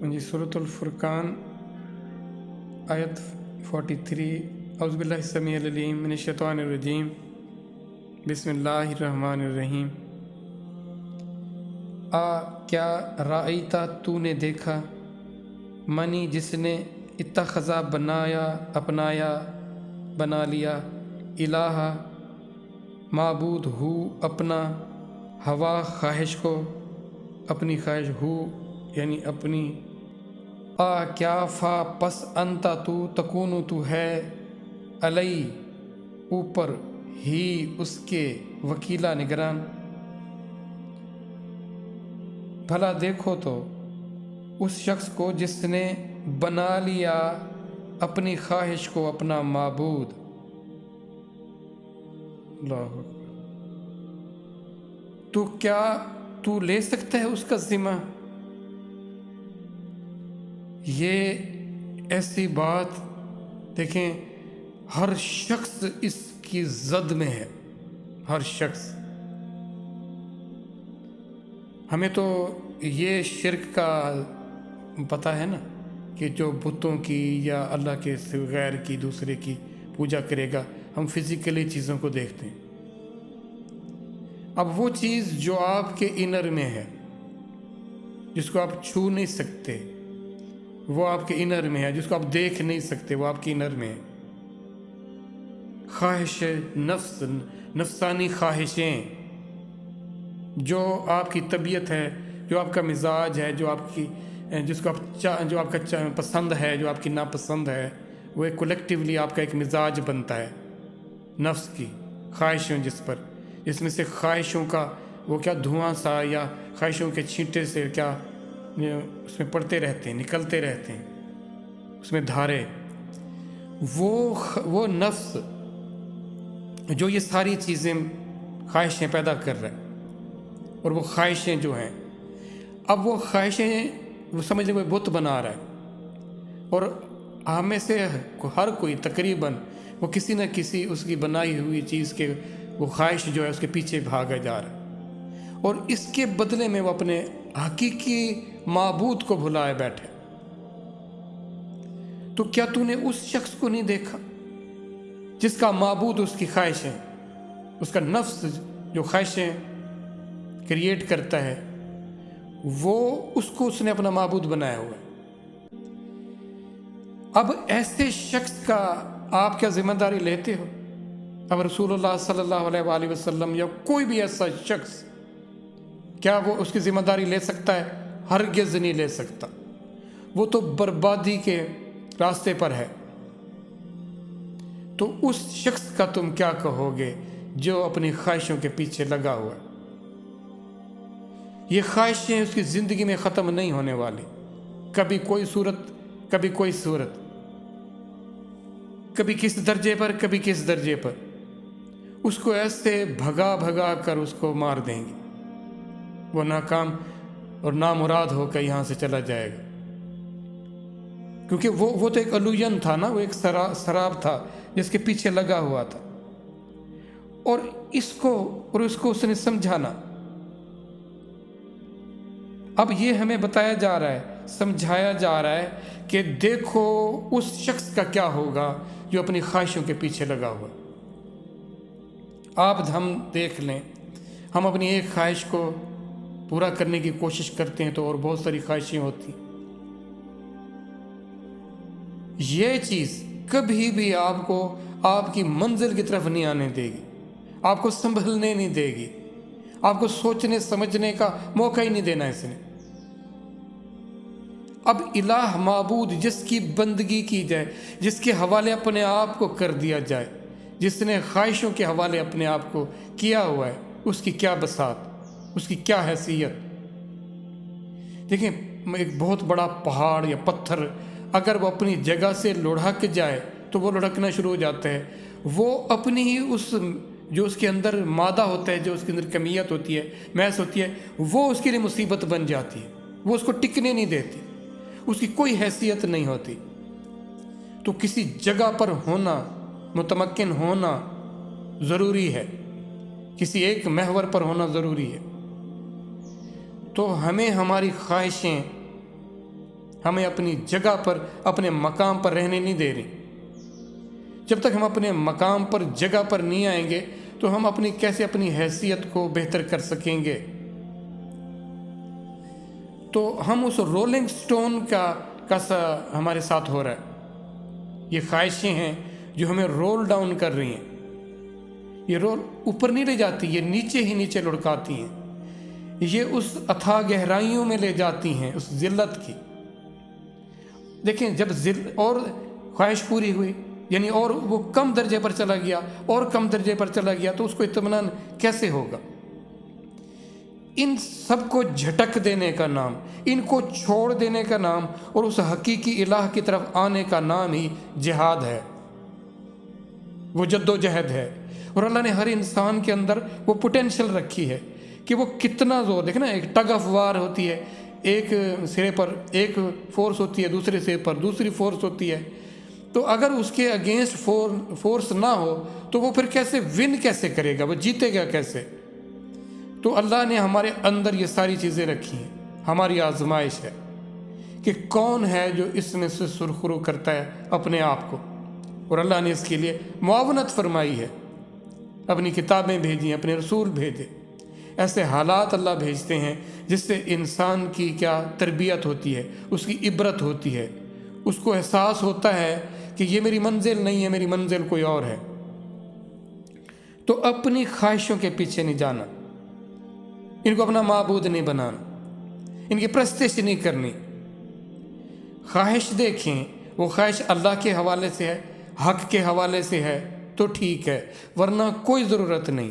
جی سورۃ الفرقان آیت 43 اعوذ باللہ السمیع العلیم من الشیطان الرجیم بسم اللہ الرحمن الرحیم کیا رأیتا تو نے دیکھا منی جس نے اتخذا بنا لیا الہ معبود ہو اپنا ہوا خواہش کو اپنی خواہش ہو یعنی اپنی کیا فا پس انتا تو تکونو تو ہے علی اوپر ہی اس کے وکیلا نگران بھلا دیکھو تو اس شخص کو جس نے بنا لیا اپنی خواہش کو اپنا معبود. اللہ اکبر. تو کیا تو لے سکتا ہے اس کا ذمہ؟ یہ ایسی بات دیکھیں، ہر شخص اس کی زد میں ہے، ہر شخص. ہمیں تو یہ شرک کا پتہ ہے نا کہ جو بتوں کی یا اللہ کے غیر کی دوسرے کی پوجا کرے گا، ہم فزیکلی چیزوں کو دیکھتے ہیں. اب وہ چیز جو آپ کے انر میں ہے، جس کو آپ چھو نہیں سکتے، وہ آپ کے انر میں ہے. جس کو آپ دیکھ نہیں سکتے، وہ آپ کے انر میں ہے. خواہش نفس، نفسانی خواہشیں، جو آپ کی طبیعت ہے، جو آپ کا مزاج ہے، جو آپ کا پسند ہے، جو آپ کی ناپسند ہے، وہ ایک کولیکٹیولی آپ کا ایک مزاج بنتا ہے نفس کی خواہشوں، جس میں سے خواہشوں کا وہ کیا دھواں سا یا خواہشوں کے چھینٹے سے کیا اس میں پڑتے رہتے ہیں، نکلتے رہتے ہیں، اس میں دھارے. وہ نفس جو یہ ساری چیزیں خواہشیں پیدا کر رہے ہیں، اور وہ خواہشیں جو ہیں، اب وہ خواہشیں وہ سمجھ لیں وہ بت بنا رہا ہے. اور ہم میں سے ہر کوئی تقریباً وہ کسی نہ کسی اس کی بنائی ہوئی چیز کے وہ خواہش جو ہے اس کے پیچھے بھاگا جا رہا ہے، اور اس کے بدلے میں وہ اپنے حقیقی معبود کو بھلائے بیٹھے. تو کیا تو نے اس شخص کو نہیں دیکھا جس کا معبود اس کی خواہشیں، اس کا نفس جو خواہشیں کریٹ کرتا ہے، اس نے اپنا معبود بنایا ہوا ہے. اب ایسے شخص کا آپ کیا ذمہ داری لیتے ہو؟ اب رسول اللہ صلی اللہ علیہ وآلہ وسلم یا کوئی بھی ایسا شخص، کیا وہ اس کی ذمہ داری لے سکتا ہے؟ ہرگز نہیں لے سکتا. وہ تو بربادی کے راستے پر ہے. تو اس شخص کا تم کیا کہو گے جو اپنی خواہشوں کے پیچھے لگا ہوا ہے؟ یہ خواہشیں اس کی زندگی میں ختم نہیں ہونے والی. کبھی کوئی صورت، کبھی کوئی صورت، کبھی کس درجے پر، کبھی کس درجے پر، اس کو ایسے بھگا کر اس کو مار دیں گے. وہ ناکام اور نامراد ہو کر یہاں سے چلا جائے گا. کیونکہ وہ تو ایک الوژن تھا نا، وہ ایک سراب تھا جس کے پیچھے لگا ہوا تھا. اور اس کو اس نے سمجھانا. اب یہ ہمیں بتایا جا رہا ہے، سمجھایا جا رہا ہے کہ دیکھو اس شخص کا کیا ہوگا جو اپنی خواہشوں کے پیچھے لگا ہوا. ہم دیکھ لیں، ہم اپنی ایک خواہش کو پورا کرنے کی کوشش کرتے ہیں تو اور بہت ساری خواہشیں ہوتی ہیں. یہ چیز کبھی بھی آپ کو آپ کی منزل کی طرف نہیں آنے دے گی، آپ کو سنبھلنے نہیں دے گی، آپ کو سوچنے سمجھنے کا موقع ہی نہیں دینا اس نے. اب الہ معبود جس کی بندگی کی جائے، جس کے حوالے اپنے آپ کو کر دیا جائے، جس نے خواہشوں کے حوالے اپنے آپ کو کیا ہوا ہے، اس کی کیا بساط، اس کی کیا حیثیت. دیکھیں، ایک بہت بڑا پہاڑ یا پتھر اگر وہ اپنی جگہ سے لڑھک جائے تو وہ لڑھکنا شروع ہو جاتا ہے. وہ اپنی ہی جو اس کے اندر مادہ ہوتا ہے، جو اس کے اندر کمیت ہوتی ہے، میس ہوتی ہے، وہ اس کے لیے مصیبت بن جاتی ہے. وہ اس کو ٹکنے نہیں دیتی، اس کی کوئی حیثیت نہیں ہوتی. تو کسی جگہ پر ہونا، متمکن ہونا ضروری ہے، کسی ایک محور پر ہونا ضروری ہے. تو ہمیں ہماری خواہشیں ہمیں اپنی جگہ پر اپنے مقام پر رہنے نہیں دے رہی۔ جب تک ہم اپنے مقام پر جگہ پر نہیں آئیں گے تو ہم کیسے اپنی حیثیت کو بہتر کر سکیں گے؟ تو ہم اس رولنگ سٹون کا ہمارے ساتھ ہو رہا ہے۔ یہ خواہشیں ہیں جو ہمیں رول ڈاؤن کر رہی ہیں، یہ رول اوپر نہیں لے جاتی، یہ نیچے ہی نیچے لڑکاتی ہیں، یہ اس اتھاہ گہرائیوں میں لے جاتی ہیں، اس ذلت کی۔ دیکھیں جب اور خواہش پوری ہوئی، یعنی اور وہ کم درجے پر چلا گیا اور کم درجے پر چلا گیا، تو اس کو اطمینان کیسے ہوگا؟ ان سب کو جھٹک دینے کا نام، ان کو چھوڑ دینے کا نام اور اس حقیقی الہ کی طرف آنے کا نام ہی جہاد ہے، وہ جد و جہد ہے۔ اور اللہ نے ہر انسان کے اندر وہ پوٹینشل رکھی ہے کہ وہ کتنا زور، دیکھنا ایک ٹگ آف وار ہوتی ہے، ایک سرے پر ایک فورس ہوتی ہے، دوسرے سرے پر دوسری فورس ہوتی ہے، تو اگر اس کے اگینسٹ فورس نہ ہو تو وہ پھر ون کیسے کرے گا، وہ جیتے گا کیسے؟ تو اللہ نے ہمارے اندر یہ ساری چیزیں رکھی ہیں، ہماری آزمائش ہے کہ کون ہے جو اس میں سے سرخرو کرتا ہے اپنے آپ کو، اور اللہ نے اس کے لیے معاونت فرمائی ہے، اپنی کتابیں بھیجی، اپنے رسول بھیجے۔ ایسے حالات اللہ بھیجتے ہیں جس سے انسان کی کیا تربیت ہوتی ہے، اس کی عبرت ہوتی ہے، اس کو احساس ہوتا ہے کہ یہ میری منزل نہیں ہے، میری منزل کوئی اور ہے۔ تو اپنی خواہشوں کے پیچھے نہیں جانا، ان کو اپنا معبود نہیں بنانا، ان کی پرستش نہیں کرنی۔ خواہش دیکھیں، وہ خواہش اللہ کے حوالے سے ہے، حق کے حوالے سے ہے تو ٹھیک ہے، ورنہ کوئی ضرورت نہیں۔